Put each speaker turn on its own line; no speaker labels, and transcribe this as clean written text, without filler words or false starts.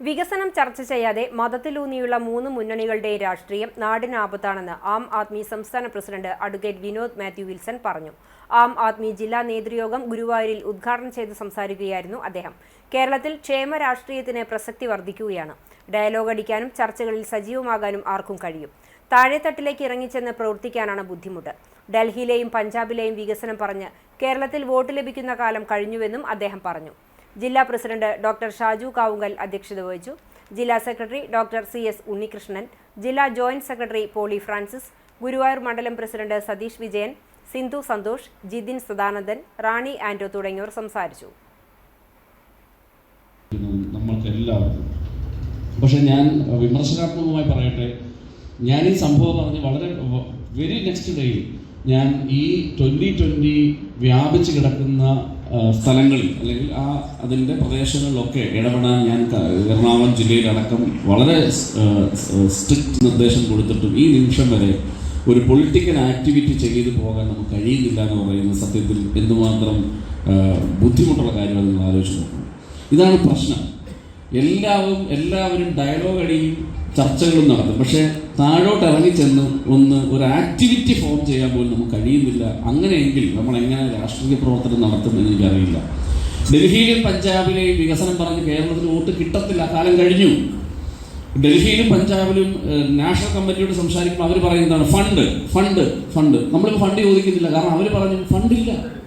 വികസനം ചർച്ച ചെയ്യാതെ മതത്തിലൂന്നിയുള്ള മൂന്ന് മുന്നണികളുടെയും രാഷ്ട്രീയം നാടിന് ആപത്താണെന്ന് ആം ആദ്മി സംസ്ഥാന president advocate Vinod Mathew Wilson പറഞ്ഞു. ആം ആദ്മി ജില്ലാ നേതൃയോഗം ഗുരുവായൂരിൽ ഉദ്ഘാടനം ചെയ്ത് സംസാരിക്കുകയായിരുന്നു അദ്ദേഹം. കേരളത്തിൽ ക്ഷേമ രാഷ്ട്രീയത്തിന് പ്രസക്തി വർദ്ധിക്കുകയാണ്. ഡയലോഗ് അടിക്കാനും ചർച്ചകളിൽ സജീവമാകാനും ആർക്കും കഴിയും. താഴെത്തട്ടിലേക്ക് ഇറങ്ങിച്ചെന്ന് പ്രവർത്തിക്കാനാണ് ബുദ്ധിമുട്ട്. ഡൽഹിയിലെയും പഞ്ചാബിലെയും വികസനം പറഞ്ഞ് കേരളത്തിൽ വോട്ട് ലഭിക്കുന്ന കാലം കഴിഞ്ഞുവെന്നും അദ്ദേഹം പറഞ്ഞു. ജില്ലാ പ്രസിഡന്റ് ഡോക്ടർ ഷാജു കാവുങ്കൽ അധ്യക്ഷത വഹിച്ചു. ജില്ലാ സെക്രട്ടറി ഡോക്ടർ CS ഉണ്ണികൃഷ്ണൻ, ജില്ലാ ജോയിന്റ് സെക്രട്ടറി പോളി ഫ്രാൻസിസ്, ഗുരുവായൂർ മണ്ഡലം പ്രസിഡന്റ് സതീഷ് വിജയൻ, സിന്ധു സന്തോഷ്, ജിതിൻ സദാനന്ദൻ, റാണി ആന്റോ തുടങ്ങിയവർ സംസാരിച്ചു.
പക്ഷെ ഞാൻ വിമർശനാത്മകമായി പറയട്ടെ, ഞാൻ ഈ സംഭവം പറഞ്ഞ് വളരെ വെരി നെക്സ്റ്റ് ഡേയിൽ ഞാൻ ഈ 2020 വ്യാപിച്ച് കിടക്കുന്ന സ്ഥലങ്ങളിൽ അല്ലെങ്കിൽ അതിൻ്റെ പ്രദേശങ്ങളിലൊക്കെ ഇടപെടാൻ ഞാൻ എറണാകുളം ജില്ലയിലടക്കം വളരെ സ്ട്രിക്റ്റ് നിർദ്ദേശം കൊടുത്തിട്ടും ഈ നിമിഷം വരെ ഒരു പൊളിറ്റിക്കൽ ആക്ടിവിറ്റി ചെയ്തു പോകാൻ നമുക്ക് കഴിയുന്നില്ല എന്ന് പറയുന്നത് സത്യത്തിൽ എന്തുമാത്രം ബുദ്ധിമുട്ടുള്ള കാര്യമാണ് നിങ്ങൾ ആലോചിച്ച് നോക്കണം. ഇതാണ് പ്രശ്നം. എല്ലാവരും ഡയലോഗ് അടിയും ചർച്ചകളും നടത്തും, പക്ഷേ താഴോട്ട് ഇറങ്ങിച്ചെന്ന് ഒരു ആക്ടിവിറ്റി ഫോം ചെയ്യാൻ പോലും നമുക്ക് കഴിയുന്നില്ല. അങ്ങനെയെങ്കിൽ നമ്മൾ എങ്ങനെ രാഷ്ട്രീയ പ്രവർത്തനം നടത്തും എന്ന് എനിക്കറിയില്ല. ഡൽഹിയിലും പഞ്ചാബിലെയും വികസനം പറഞ്ഞ് കേരളത്തിൽ വോട്ട് കിട്ടത്തില്ല, കാലം കഴിഞ്ഞു. ഡൽഹിയിലും പഞ്ചാബിലും നാഷണൽ കമ്മിറ്റിയോട് സംസാരിക്കുമ്പോൾ അവർ പറയുന്നതാണ് ഫണ്ട്. നമ്മളിപ്പോൾ ഫണ്ട് ചോദിക്കുന്നില്ല, കാരണം അവർ പറഞ്ഞു ഫണ്ടില്ല.